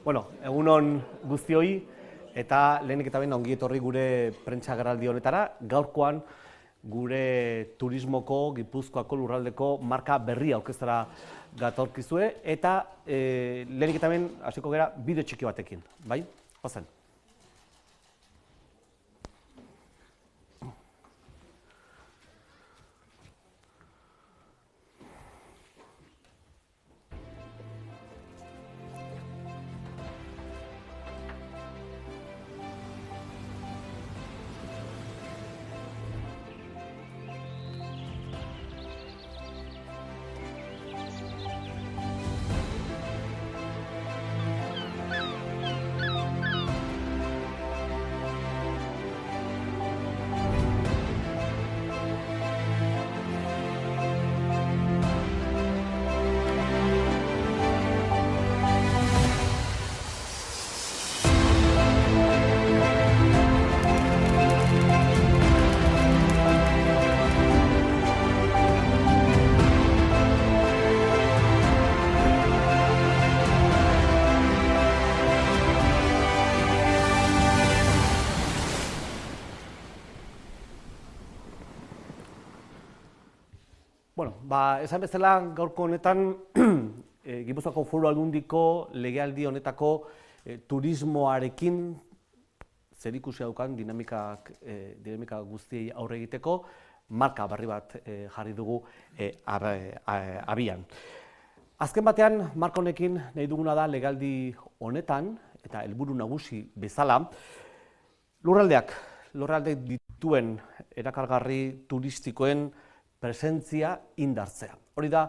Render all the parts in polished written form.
Bueno, egunon guztioi eta lehenik eta behin ongi etorri gure prentsa agerraldi honetara. Gaurkoan gure turismoko, Gipuzkoako lurraldeko marka berria aurkeztera gatorkizue eta lehenik eta behin hasiko gera bideo txiki batekin, bai? Ozen. Bueno, esan bezala gaurko honetan Gipuzkoako Foru Aldundiko legealdi honetako turismoarekin zerikusia daukan dinamika guztiei aurre egiteko marka berri bat jarri dugu abian. Azken batean, marka honekin nahi duguna da legealdi honetan eta helburu nagusi bezala lurraldeak dituen erakargarri turistikoen presentzia indartzea. Hori da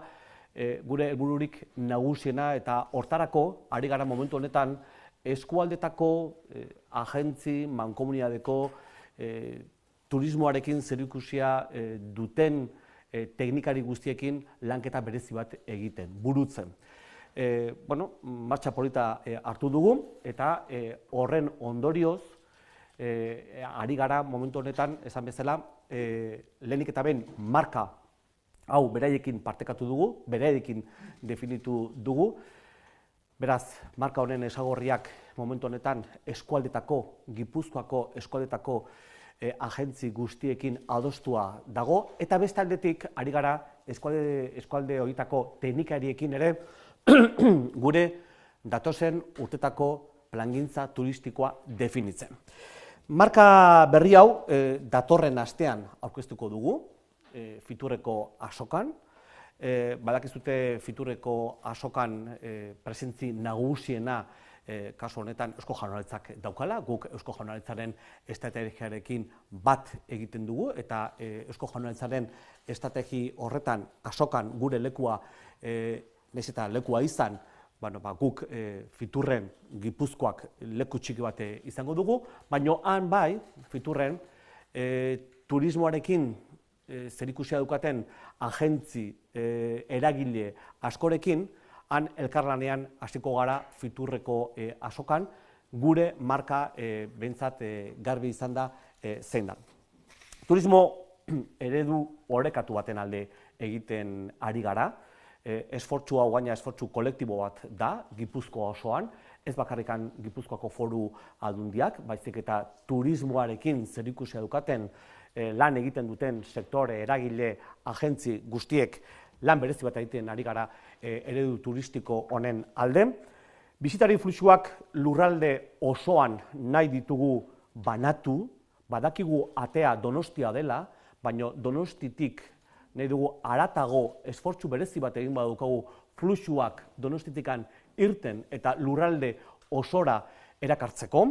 gure helbururik nagusiena eta hortarako ari gara momentu honetan eskualdetako agentzi, mankomunitateko turismoarekin zerikusia duten teknikari guztiekin lanketa berezi bat egiten, burutzen. Martxa polita hartu dugu eta horren ondorioz ari gara momentu honetan esan bezala lehenik eta behin marka hau beraiekin partekatu dugu, beraiekin definitu dugu. Beraz, marka honen ezaugarriak momentu honetan Gipuzkoako eskualdetako agentzi guztiekin adostua dago eta beste aldetik ari gara eskualde horietako teknikariekin ere gure datozen urtetako plangintza turistikoa definitzen. Marka berri hau datorren astean aurkeztuko dugu, Fiturreko azokan. Badakizute Fiturreko azokan presentzi nagusiena kasu honetan Eusko Jaurlaritzak daukala, guk Eusko Jaurlaritzaren estrategiarekin bat egiten dugu eta Eusko Jaurlaritzaren estrategi horretan azokan gure lekua, nahiz eta lekua izan, guk Fiturren Gipuzkoak leku txiki bat izango dugu, baina han bai, Fiturren, turismoarekin zerikusia daukaten agentzi, eragile askorekin, han elkarlanean hasiko gara Fiturreko azokan, gure marka behintzat garbi izan da zein da. Turismo eredu orekatu baten alde egiten ari gara, esfortzu hau gaina esfortzu kolektibo bat da Gipuzkoa osoan, ez bakarrikan Gipuzkoako Foru Aldundiak, baizik eta turismoarekin zerikusia daukaten lan egiten duten sektore, eragile, agentzi guztiek lan berezi bat egiten ari gara eredu turistiko honen alde. Bisitari fluxuak lurralde osoan nahi ditugu banatu, badakigu atea Donostia dela, baina Donostitik nahi dugu haratago esfortzu berezi bat egin badukagu fluxuak Donostitikan irten eta lurralde osora erakartzeko.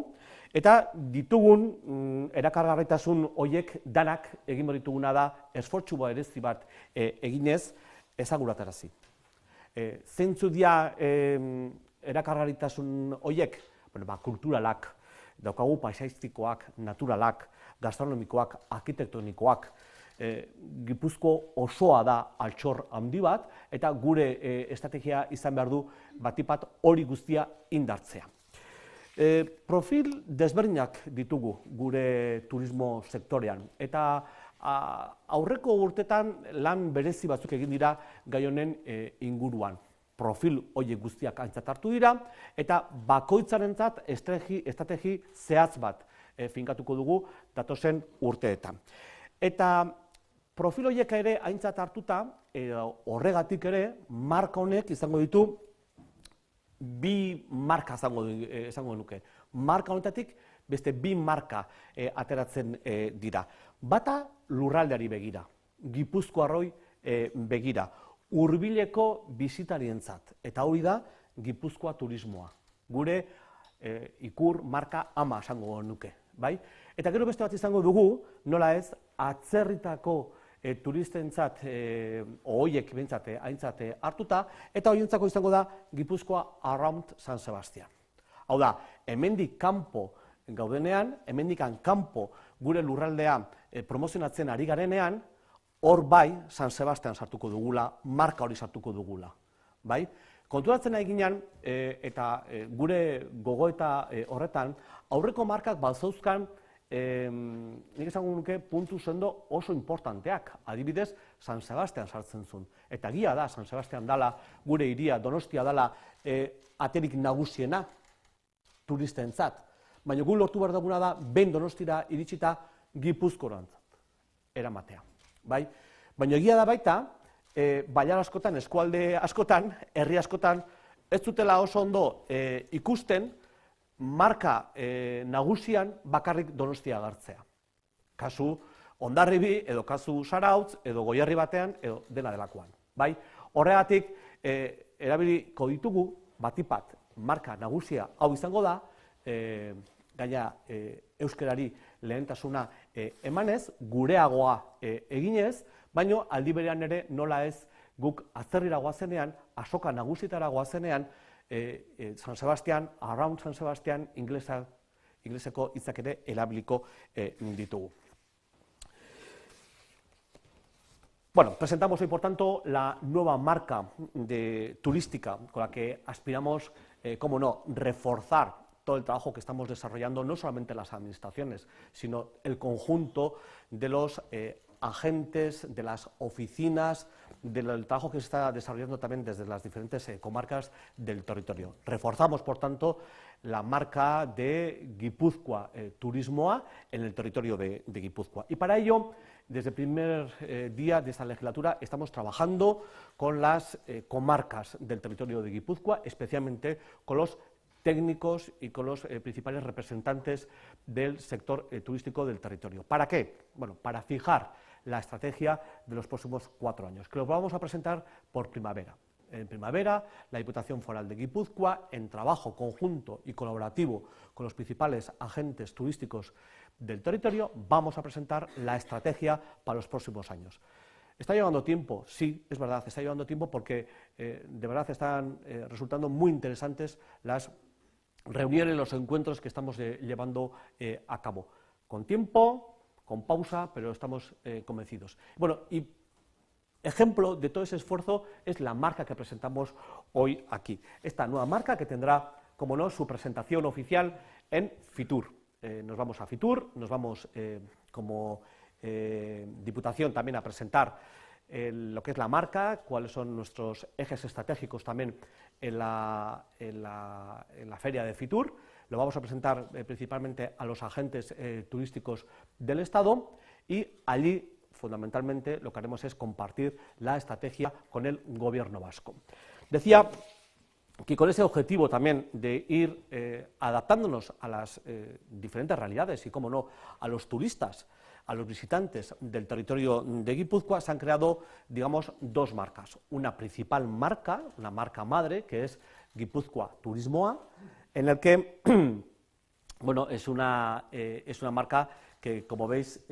Eta ditugun erakargarritasun horiek danak egin dituguna da esfortzu berezi bat eginez ezaguratarazi. Zeintzu dira erakargarritasun horiek? Kulturalak, daukagu paisaistikoak, naturalak, gastronomikoak, arkitektonikoak. Gipuzko osoa da altxor handi bat, eta gure estrategia izan behar du batipat hori guztia indartzea. Profil desberdinak ditugu gure turismo sektorean, eta aurreko urtetan lan berezi batzuk egin dira gai honen inguruan. profil horiek guztiak aintzat hartu dira, eta bakoitzarentzat estrategi zehatz bat finkatuko dugu datozen urteetan. Eta profil horiek ere aintzat hartuta, horregatik ere, marka honek izango ditu bi marka esango nuke. Marka honetatik beste bi marka ateratzen dira. Bata lurraldeari begira, Gipuzkoarroi begira, hurbileko bisitarientzat, eta hori da Gipuzkoa turismoa. Gure ikur marka ama esango nuke, bai? Eta gero beste bat izango dugu, nola ez, atzerritako turistentzat, horiek behintzat aintzat hartuta, eta horientzako izango da Gipuzkoa Around San Sebastian. Hau da, hemendik kanpo gaudenean, hemendikan kanpo gure lurraldea promozionatzen ari garenean, hor bai San Sebastian sartuko dugula, marka hori sartuko dugula. Bai? Konturatzen nahi ginen, eta gure gogoeta horretan, aurreko markak bazauzkan, nik esango nuke puntu sendo oso importanteak, adibidez San Sebastian sartzen zuen. Eta egia da, San Sebastian dala, gure hiria, Donostia dala, aterik nagusiena turistentzat. Baina gu lortu behar duguna da, behin Donostira iritsita Gipuzkoarentzat eramatea. Bai? Baina egia da baita, bailar askotan, eskualde askotan, herri askotan, ez dutela oso ondo ikusten, marka nagusian bakarrik Donostia agertzea. Kasu Hondarribi, edo kasu Zarautz, edo Goierri batean, edo dena delakoan. Bai? Horregatik, erabiliko ditugu, batipat, marka nagusia hau izango da, gaina euskarari lehentasuna emanez, gureagoa eginez, baino aldi berean ere nola ez guk atzerrira goazenean, azoka nagusitara goazenean, San Sebastian, Around San Sebastian, ingleseko hitzak ere erabiliko ditugu. Bueno, presentamos hoy, por tanto, la nueva marca turística con la que aspiramos, cómo no, reforzar todo el trabajo que estamos desarrollando, no solamente las administraciones, sino el conjunto de los agentes, de las oficinas, del trabajo que se está desarrollando también desde las diferentes comarcas del territorio. Reforzamos, por tanto, la marca de Gipuzkoa Turismoa en el territorio de Guipúzcoa. Y para ello, desde el primer día de esta legislatura, estamos trabajando con las comarcas del territorio de Guipúzcoa, especialmente con los técnicos y con los principales representantes del sector turístico del territorio. ¿Para qué? Bueno, para fijar la estrategia de los próximos 4 años, que lo vamos a presentar por primavera. En primavera, la Diputación Foral de Guipúzcoa, en trabajo conjunto y colaborativo con los principales agentes turísticos del territorio, vamos a presentar la estrategia para los próximos años. ¿Está llevando tiempo? Sí, es verdad, está llevando tiempo porque de verdad están resultando muy interesantes las reuniones, los encuentros que estamos llevando a cabo. Con tiempo, con pausa, pero estamos convencidos. Bueno, y ejemplo de todo ese esfuerzo es la marca que presentamos hoy aquí. Esta nueva marca que tendrá, como no, su presentación oficial en Fitur. Nos vamos a Fitur, nos vamos como Diputación también a presentar lo que es la marca, cuáles son nuestros ejes estratégicos también en la feria de Fitur. Lo vamos a presentar principalmente a los agentes turísticos del Estado y allí fundamentalmente lo que haremos es compartir la estrategia con el Gobierno vasco. Decía que con ese objetivo también de ir adaptándonos a las diferentes realidades y, cómo no, a los turistas, a los visitantes del territorio de Guipúzcoa, se han creado, digamos, 2 marcas. Una principal marca, una marca madre, que es Gipuzkoa Turismoa, en el que, bueno, es una marca que, como veis,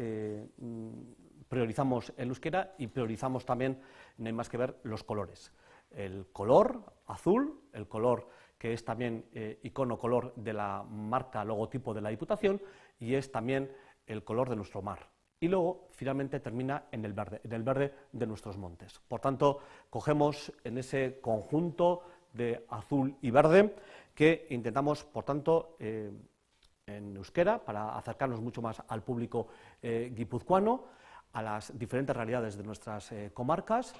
priorizamos el euskera y priorizamos también, no hay más que ver, los colores. El color azul, el color que es también icono color de la marca logotipo de la Diputación, y es también el color de nuestro mar. Y luego, finalmente, termina en el verde de nuestros montes. Por tanto, cogemos en ese conjunto de azul y verde que intentamos, por tanto, en euskera, para acercarnos mucho más al público guipuzcoano, a las diferentes realidades de nuestras comarcas,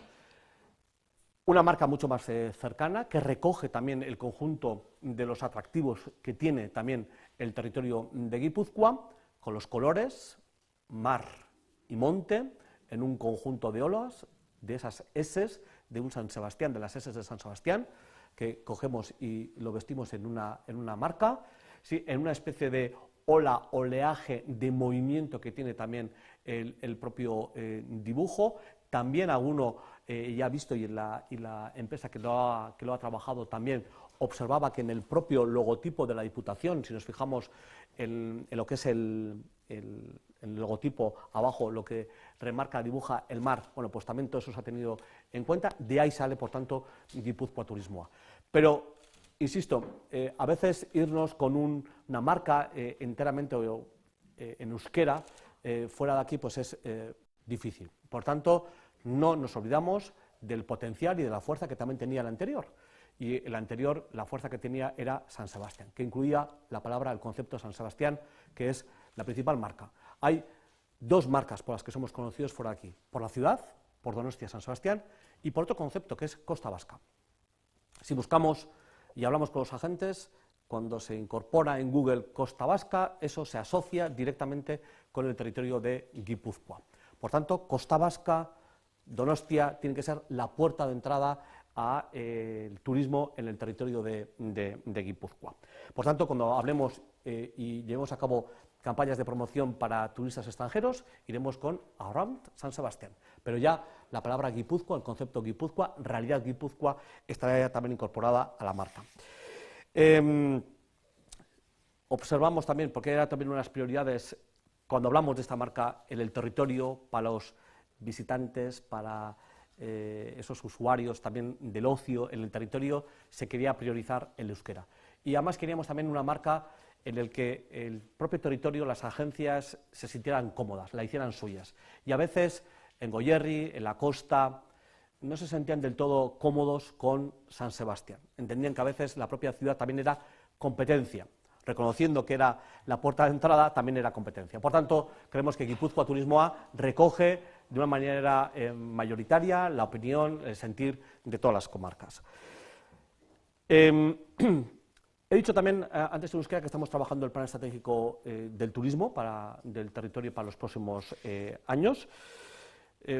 Una marca mucho más cercana, que recoge también el conjunto de los atractivos que tiene también el territorio de Guipúzcoa, con los colores, mar y monte, en un conjunto de olas, de esas eses de un San Sebastián, de las eses de San Sebastián, que cogemos y lo vestimos en una marca, ¿sí? En una especie de ola, oleaje de movimiento que tiene también el propio dibujo. También alguno ya ha visto, y la empresa que lo ha trabajado también observaba que en el propio logotipo de la Diputación, si nos fijamos en lo que es el logotipo abajo, lo que remarca, dibuja el mar, bueno, pues también todo eso se ha tenido en cuenta. De ahí sale, por tanto, Guipúzcoa Turismoa. Pero, insisto, a veces irnos con una marca enteramente en euskera, fuera de aquí, pues es difícil. Por tanto, no nos olvidamos del potencial y de la fuerza que también tenía el anterior. Y el anterior, la fuerza que tenía era San Sebastián, que incluía la palabra, el concepto San Sebastián, que es la principal marca. Hay dos marcas por las que somos conocidos fuera de aquí: por la ciudad, por Donostia, San Sebastián, y por otro concepto que es Costa Vasca. Si buscamos y hablamos con los agentes, cuando se incorpora en Google Costa Vasca, eso se asocia directamente con el territorio de Guipúzcoa. Por tanto, Costa Vasca, Donostia, tiene que ser la puerta de entrada al turismo en el territorio de Guipúzcoa. Por tanto, cuando hablemos y llevemos a cabo campañas de promoción para turistas extranjeros, iremos con Around San Sebastián. Pero ya la palabra Guipúzcoa, el concepto Guipúzcoa, realidad Guipúzcoa, estará ya también incorporada a la marca. Observamos también, porque era también una de las prioridades cuando hablamos de esta marca, en el territorio, para los visitantes, para esos usuarios también del ocio en el territorio, se quería priorizar el euskera. Y además queríamos también una marca en el que el propio territorio, las agencias, se sintieran cómodas, la hicieran suyas. Y a veces en Goierri, en la costa, no se sentían del todo cómodos con San Sebastián. Entendían que a veces la propia ciudad también era competencia. Reconociendo que era la puerta de entrada, también era competencia. Por tanto, creemos que Guipúzcoa Turismoa recoge de una manera mayoritaria la opinión, el sentir de todas las comarcas. He dicho también antes en euskera que estamos trabajando el plan estratégico del turismo del territorio para los próximos años.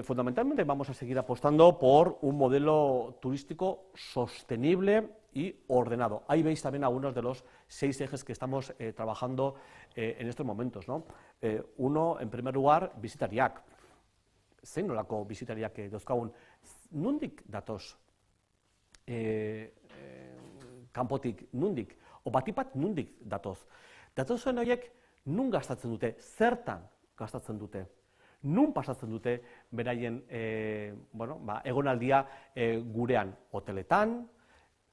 Fundamentalmente vamos a seguir apostando por un modelo turístico sostenible y ordenado. Ahí veis también algunos de los 6 ejes que estamos trabajando en estos momentos, ¿no? Uno, en primer lugar, bisitariak. Zein nolako bisitariak dauzkagun, nondik datoz? Kanpotik nondik? O batipat nondik datoz? Datozen horiek nun gastatzen dute? Zertan gastatzen dute? Nun pasatzen dute beraien egonaldia gurean? Hoteletan?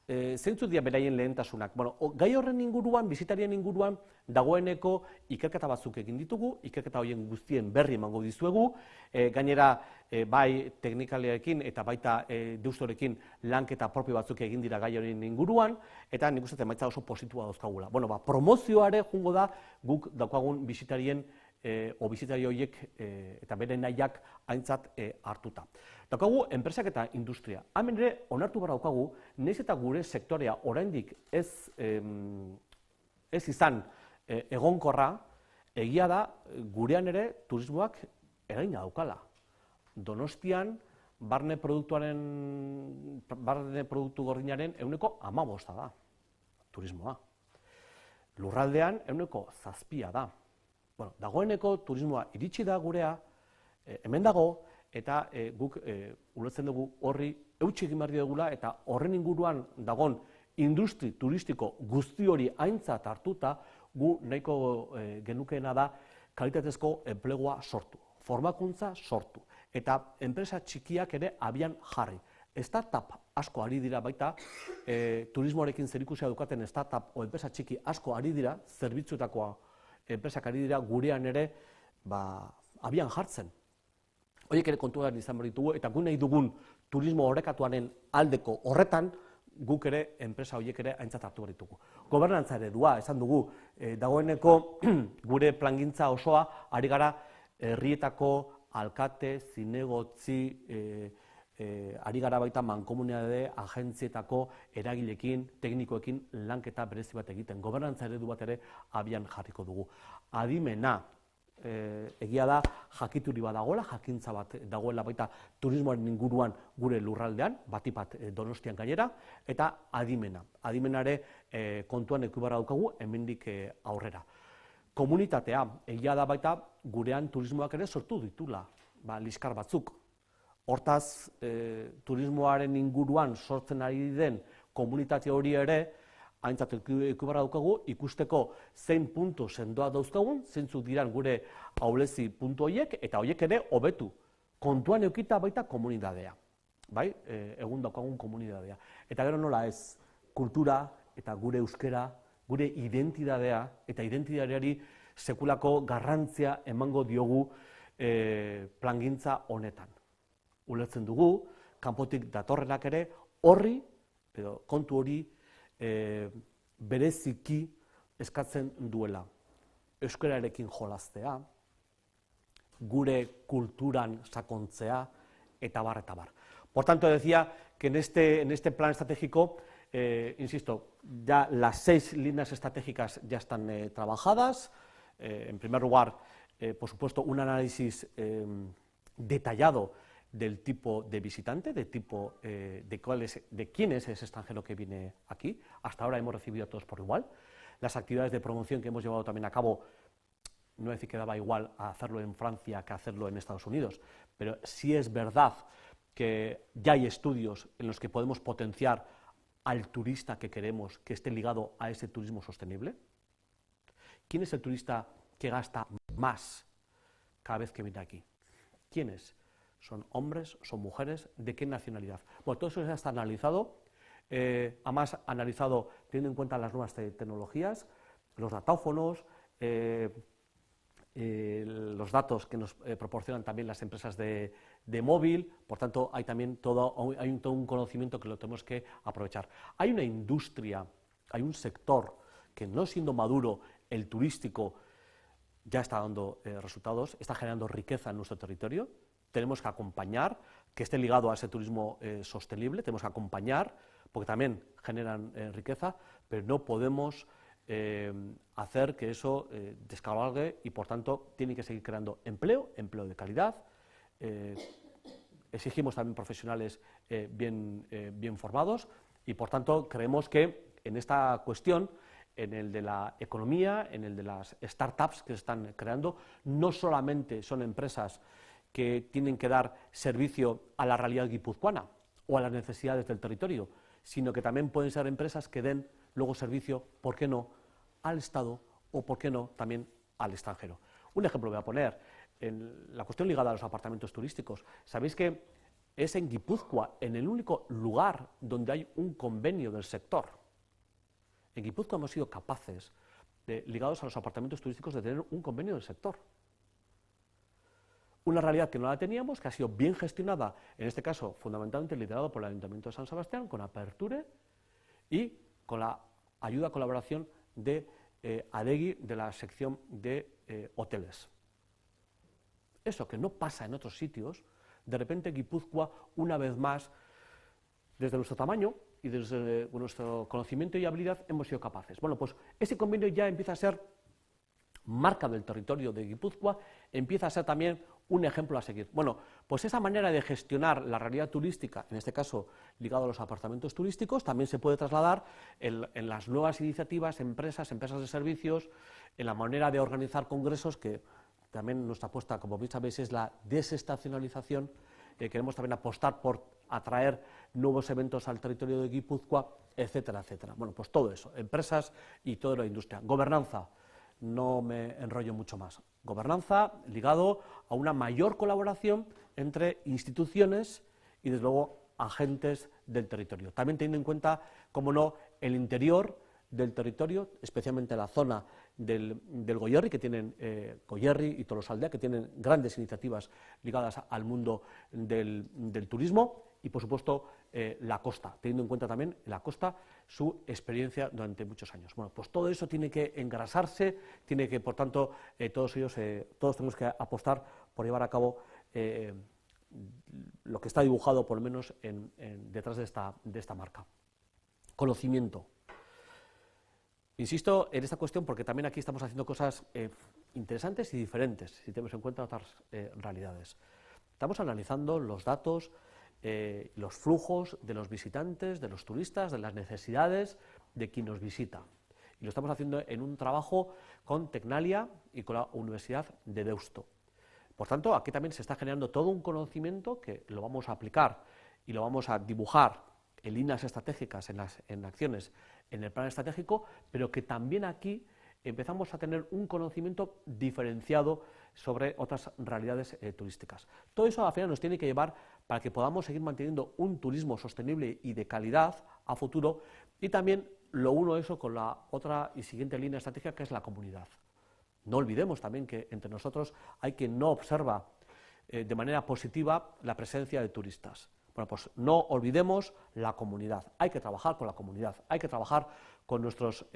Zeintzuk dira beraien lehentasunak? Gai horren inguruan, bisitarien inguruan, dagoeneko ikerketa batzuk egin ditugu, ikerketa horien guztien berri emango dizuegu, gainera bai teknikaleekin eta baita deustorekin lanketa propio batzuk egin dira gai horien inguruan, eta nik uste emaitza oso positua dauzkagula. Promozioare jungo da guk daukagun bisitarien bizitari horiek eta bere nahiak aintzat hartuta. Daukagu enpresak eta industria. Hemen ere onartu behar daukagu, nahiz eta gure sektorea oraindik ez izan egonkorra, egia da gurean ere turismoak eragina daukala. Donostian barne produktu gordinaren 15% da turismoa. Lurraldean 7% da. Dagoeneko turismoa iritsi da gurea, hemen dago, eta guk ulertzen dugu horri eutsi egin behar dugula, eta horren inguruan dagon industri turistiko guzti hori aintzat hartuta, gu nahiko genukeena da kalitatezko enplegua sortu, formakuntza sortu, eta enpresa txikiak ere abian jarri. Startup asko ari dira baita, turismoarekin zerikusia dukaten startup o enpresa txiki asko ari dira, zerbitzuetakoa enpresak ari dira gurean ere abian jartzen. Horiek ere kontuan izan behar ditugu, eta gu nahi dugun turismo orekatuaren aldeko horretan, guk ere enpresa horiek ere aintzat hartu behar ditugu. Gobernantza eredua, esan dugu, dagoeneko gure plangintza osoa ari gara herrietako alkate, zinegotzi, ari gara baita mankomunitate agentzietako eragilekin, teknikoekin lanketa berezi bat egiten. Gobernantza eredu bat ere abian jarriko dugu. Adimena, egia da jakituri bat dagoela, jakintza bat dagoela baita turismoaren inguruan gure lurraldean, batipat Donostian gainera, eta adimena. Adimenare kontuan eduki beharra daukagu hemendik aurrera. Komunitatea, egia da baita gurean turismoak ere sortu ditula, liskar batzuk. Hortaz, turismoaren inguruan sortzen ari den komunitate hori ere, aintzat eduki beharra daukagu, ikusteko zein puntu sendoa dauzkagun, zeintzuk diran gure ahulezi puntu horiek, eta horiek ere hobetu. Kontuan edukita baita komunitatea. Bai? Egun daukagun komunitatea. Eta gero nola ez, kultura eta gure euskera, gure identitatea eta identitateari sekulako garrantzia emango diogu plangintza honetan. Ulertzen dugu, kanpotik datorrenak ere, horri, edo kontu hori, bereziki eskatzen duela. Euskararekin jolaztea, gure kulturan sakontzea, eta bar, eta bar. Por tanto, decía que en este plan estratégico, insisto, ya las 6 líneas estratégicas ya están trabajadas. En primer lugar, por supuesto, un análisis detallado del tipo de visitante, de quién es ese extranjero que viene aquí. Hasta ahora hemos recibido a todos por igual. Las actividades de promoción que hemos llevado también a cabo, no voy a decir que daba igual a hacerlo en Francia que hacerlo en Estados Unidos, pero sí es verdad que ya hay estudios en los que podemos potenciar al turista que queremos que esté ligado a ese turismo sostenible. ¿Quién es el turista que gasta más cada vez que viene aquí? ¿Quién es? ¿Son hombres? ¿Son mujeres? ¿De qué nacionalidad? Bueno, todo eso ya está analizado, además analizado teniendo en cuenta las nuevas tecnologías, los datáfonos, los datos que nos proporcionan también las empresas de móvil, por tanto hay también todo un conocimiento que lo tenemos que aprovechar. Hay una industria, hay un sector que no siendo maduro, el turístico, ya está dando resultados, está generando riqueza en nuestro territorio. Tenemos que acompañar, que esté ligado a ese turismo sostenible, tenemos que acompañar, porque también generan riqueza, pero no podemos hacer que eso descabalgue y, por tanto, tiene que seguir creando empleo de calidad. Exigimos también profesionales bien formados y, por tanto, creemos que en esta cuestión, en el de la economía, en el de las startups que se están creando, no solamente son empresas que tienen que dar servicio a la realidad guipuzcoana o a las necesidades del territorio, sino que también pueden ser empresas que den luego servicio, ¿por qué no?, al Estado o, ¿por qué no?, también al extranjero. Un ejemplo voy a poner, en la cuestión ligada a los apartamentos turísticos. Sabéis que es en Guipúzcoa, en el único lugar donde hay un convenio del sector. En Guipúzcoa hemos sido capaces, ligados a los apartamentos turísticos, de tener un convenio del sector. Una realidad que no la teníamos, que ha sido bien gestionada, en este caso fundamentalmente liderado por el Ayuntamiento de San Sebastián, con Aperture y con la ayuda, colaboración de Adegi, de la sección de hoteles. Eso que no pasa en otros sitios, de repente Guipúzcoa, una vez más, desde nuestro tamaño y desde nuestro conocimiento y habilidad, hemos sido capaces. Bueno, pues ese convenio ya empieza a ser marca del territorio de Guipúzcoa, empieza a ser también un ejemplo a seguir. Bueno, pues esa manera de gestionar la realidad turística, en este caso ligado a los apartamentos turísticos, también se puede trasladar en las nuevas iniciativas, empresas de servicios, en la manera de organizar congresos, que también nuestra apuesta, como bien sabéis, es la desestacionalización. Queremos también apostar por atraer nuevos eventos al territorio de Guipúzcoa, etcétera, etcétera. Bueno, pues todo eso, empresas y toda la industria. Gobernanza. No me enrollo mucho más. Gobernanza ligado a una mayor colaboración entre instituciones y, desde luego, agentes del territorio. También teniendo en cuenta, como no, el interior del territorio, especialmente la zona del Goierri, que tienen Goierri y Tolosaldea, que tienen grandes iniciativas ligadas al mundo del turismo, y, por supuesto, la costa, teniendo en cuenta también la costa, su experiencia durante muchos años. Bueno, pues todo eso tiene que engrasarse, tiene que, por tanto, todos tenemos que apostar por llevar a cabo lo que está dibujado por lo menos detrás de esta marca. Conocimiento. Insisto en esta cuestión porque también aquí estamos haciendo cosas interesantes y diferentes, si tenemos en cuenta otras realidades. Estamos analizando los datos, los flujos de los visitantes, de los turistas, de las necesidades de quien nos visita. Y lo estamos haciendo en un trabajo con Tecnalia y con la Universidad de Deusto. Por tanto, aquí también se está generando todo un conocimiento que lo vamos a aplicar y lo vamos a dibujar en líneas estratégicas, en acciones, en el plan estratégico, pero que también aquí empezamos a tener un conocimiento diferenciado sobre otras realidades turísticas. Todo eso al final nos tiene que llevar para que podamos seguir manteniendo un turismo sostenible y de calidad a futuro, y también lo uno eso con la otra y siguiente línea estratégica, que es la comunidad. No olvidemos también que entre nosotros hay quien no observa de manera positiva la presencia de turistas. Bueno, pues no olvidemos la comunidad. Hay que trabajar con la comunidad, hay que trabajar con nuestros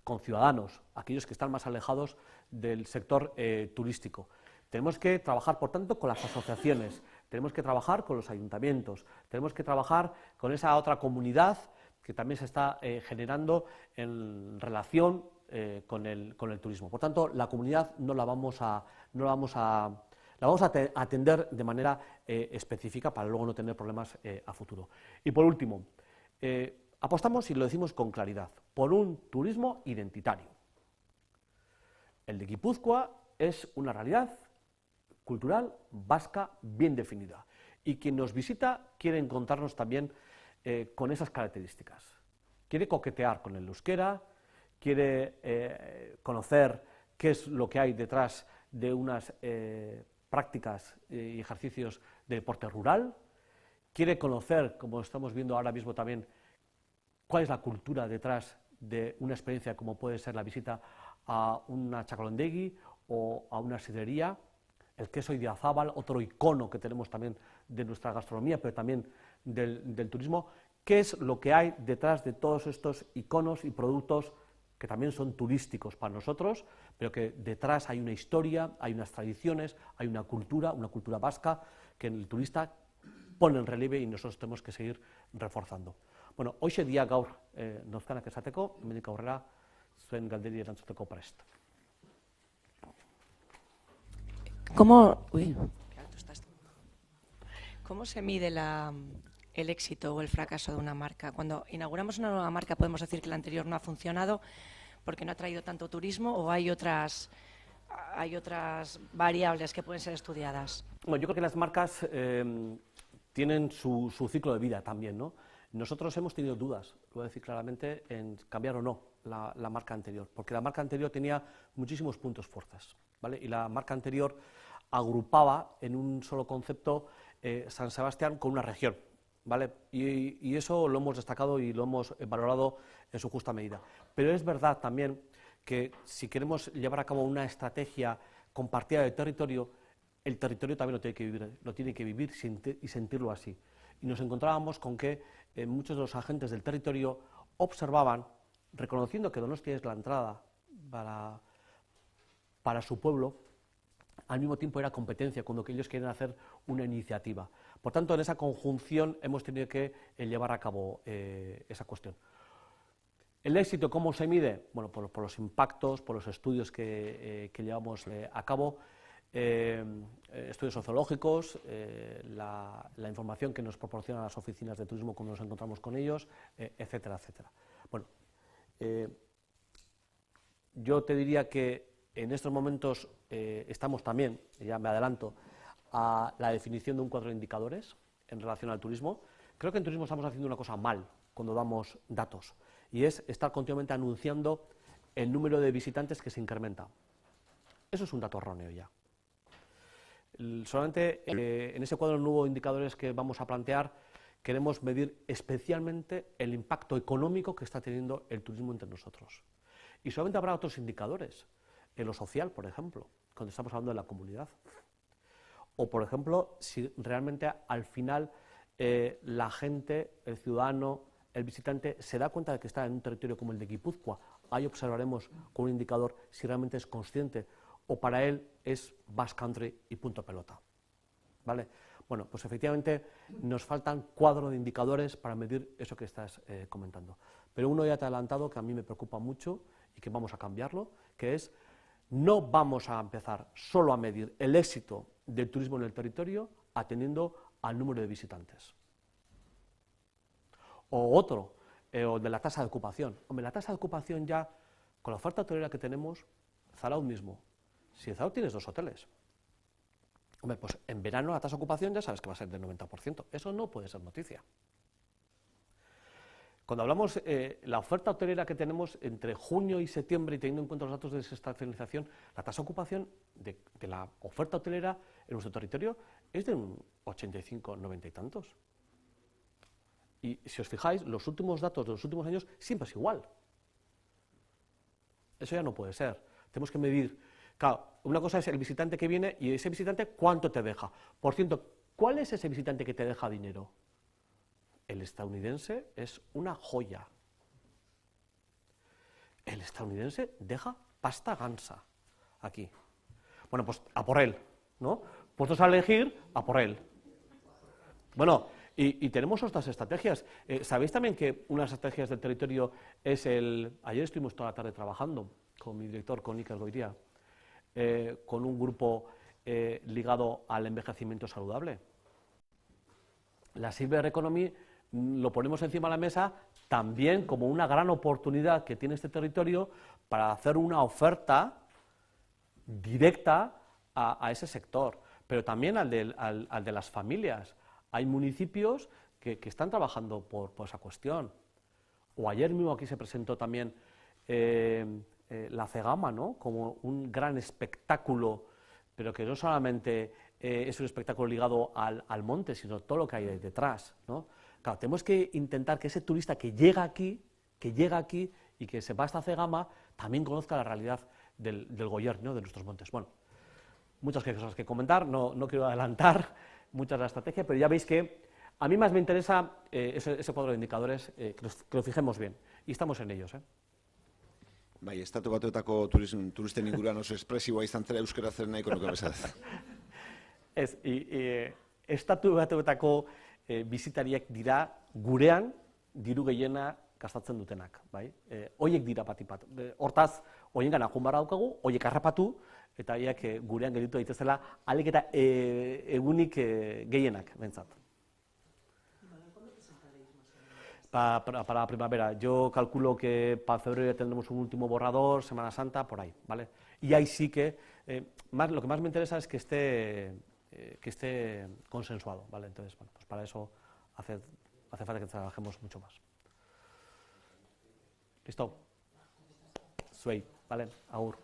conciudadanos, aquellos que están más alejados del sector turístico. Tenemos que trabajar, por tanto, con las asociaciones, tenemos que trabajar con los ayuntamientos, tenemos que trabajar con esa otra comunidad que también se está generando en relación con el turismo. Por tanto, la comunidad la vamos a atender de manera específica para luego no tener problemas a futuro. Y por último, apostamos, y lo decimos con claridad, por un turismo identitario. El de Guipúzcoa es una realidad cultural vasca bien definida, y quien nos visita quiere encontrarnos también con esas características. Quiere coquetear con el euskera, quiere conocer qué es lo que hay detrás de unas prácticas y ejercicios de deporte rural, quiere conocer, como estamos viendo ahora mismo también, cuál es la cultura detrás de una experiencia como puede ser la visita a una chacolondegui o a una sidrería, el queso idiazábal, otro icono que tenemos también de nuestra gastronomía, pero también del turismo. ¿Qué es lo que hay detrás de todos estos iconos y productos que también son turísticos para nosotros, pero que detrás hay una historia, hay unas tradiciones, hay una cultura vasca que el turista pone en relieve y nosotros tenemos que seguir reforzando? Bueno, hoxe dia gaur nozkanak esateko, hemendik aurrera zuen galderi erantzuteko prest. ¿Cómo se mide el éxito o el fracaso de una marca? Cuando inauguramos una nueva marca, ¿podemos decir que la anterior no ha funcionado porque no ha traído tanto turismo, o hay otras variables que pueden ser estudiadas? Bueno, yo creo que las marcas tienen su ciclo de vida también, ¿no? Nosotros hemos tenido dudas, lo voy a decir claramente, en cambiar o no la marca anterior, porque la marca anterior tenía muchísimos puntos fuertes, ¿vale? Y la marca anterior agrupaba en un solo concepto San Sebastián con una región, ¿vale? Y eso lo hemos destacado y lo hemos valorado en su justa medida. Pero es verdad también que si queremos llevar a cabo una estrategia compartida de territorio, el territorio también lo tiene que vivir y sentirlo así. Y nos encontrábamos con que muchos de los agentes del territorio observaban, reconociendo que Donostia es la entrada para su pueblo, al mismo tiempo era competencia cuando ellos quieren hacer una iniciativa. Por tanto, en esa conjunción hemos tenido que llevar a cabo esa cuestión. ¿El éxito cómo se mide? Bueno, por los impactos, por los estudios que llevamos a cabo, estudios sociológicos, la información que nos proporcionan las oficinas de turismo cuando nos encontramos con ellos, etcétera, etcétera. Bueno, yo te diría que en estos momentos estamos también, ya me adelanto, a la definición de un cuadro de indicadores en relación al turismo. Creo que en turismo estamos haciendo una cosa mal cuando damos datos, y es estar continuamente anunciando el número de visitantes que se incrementa. Eso es un dato erróneo ya. Solamente en ese cuadro de nuevos indicadores que vamos a plantear queremos medir especialmente el impacto económico que está teniendo el turismo entre nosotros. Y solamente habrá otros indicadores, en lo social, por ejemplo, cuando estamos hablando de la comunidad. O, por ejemplo, si realmente al final la gente, el ciudadano, el visitante se da cuenta de que está en un territorio como el de Guipúzcoa. Ahí observaremos con un indicador si realmente es consciente o para él es Basque Country y punto pelota. ¿vale? Bueno, pues efectivamente nos faltan cuadro de indicadores para medir eso que estás comentando. Pero uno ya te ha adelantado que a mí me preocupa mucho y que vamos a cambiarlo, que es no vamos a empezar solo a medir el éxito del turismo en el territorio atendiendo al número de visitantes. O otro, o de la tasa de ocupación. Hombre, la tasa de ocupación ya, con la oferta hotelera que tenemos, Zarauz mismo. Si en Zarauz tienes 2 hoteles, hombre, pues en verano la tasa de ocupación ya sabes que va a ser del 90%. Eso no puede ser noticia. Cuando hablamos la oferta hotelera que tenemos entre junio y septiembre y teniendo en cuenta los datos de desestacionalización, la tasa de ocupación de la oferta hotelera en nuestro territorio es de un 85, 90 y tantos. Y si os fijáis, los últimos datos de los últimos años siempre es igual. Eso ya no puede ser. Tenemos que medir. Claro, una cosa es el visitante que viene y ese visitante cuánto te deja. Por cierto, ¿cuál es ese visitante que te deja dinero? El estadounidense es una joya. El estadounidense deja pasta gansa aquí. Bueno, pues a por él, ¿no? Puestos a elegir, a por él. Bueno, y tenemos otras estrategias. ¿Sabéis también que una de las estrategias del territorio es el... Ayer estuvimos toda la tarde trabajando con mi director, con Iker Goitia, con un grupo ligado al envejecimiento saludable. La Silver Economy lo ponemos encima de la mesa también como una gran oportunidad que tiene este territorio para hacer una oferta directa a ese sector, pero también al de las familias. Hay municipios que están trabajando por esa cuestión. O ayer mismo aquí se presentó también la Cegama, ¿no? Como un gran espectáculo, pero que no solamente es un espectáculo ligado al monte, sino todo lo que hay detrás, ¿no? Claro, tenemos que intentar que ese turista que llega aquí y que se va a esta Cegama, también conozca la realidad del Goierri, ¿no? De nuestros montes. Bueno, muchas cosas que comentar, no quiero adelantar muchas de la estrategia, pero ya veis que a mí más me interesa ese cuadro de indicadores, que lo fijemos bien, y estamos en ellos. Bai, estatu batuetako turisten inguruan oso espresiboa izan zela euskara zer nahiko nuke bezaz. Ez, estatu batuetako bisitariek dira gurean diru gehiena gastatzen dutenak, bai? Hoiek dira batik bat. Hortaz, hoiengana joan beharra daukagu, hoiek harrapatu, eta haiek gurean gelditu daitezela ahalik eta egunik gehienak, behintzat. Para la primavera. Yo calculo que para febrero ya tendremos un último borrador, Semana Santa, por ahí, ¿vale? Y ahí sí que, lo que más me interesa es que esté consensuado, ¿vale? Entonces, bueno, pues para eso hace falta que trabajemos mucho más. ¿Listo? Zuei, ¿vale? Agur.